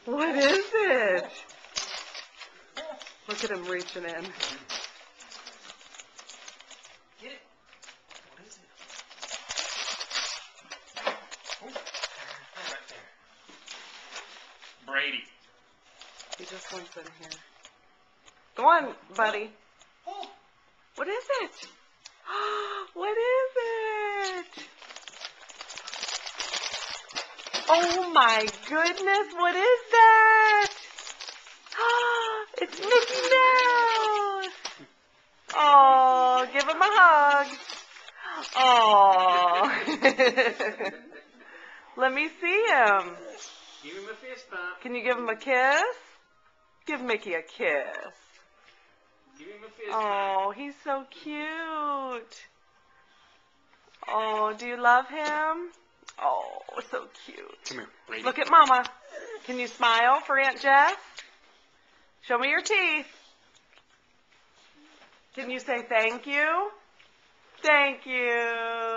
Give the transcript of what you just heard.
What is it? Look at him reaching in. Get it. What is it? Oh, right there. Brady. He just wants in here. Go on, buddy. Oh. What is it? What is it? Oh my goodness, what is that? It's Mickey Mouse. Oh, give him a hug. Oh. Let me see him. Give him a fist bump. Can you give him a kiss? Give Mickey a kiss. Give him a fist bump. Oh, he's so cute. Oh, do you love him? Oh, so cute. Come here, Brady. Look at Mama. Can you smile for Aunt Jess? Show me your teeth. Can you say thank you? Thank you.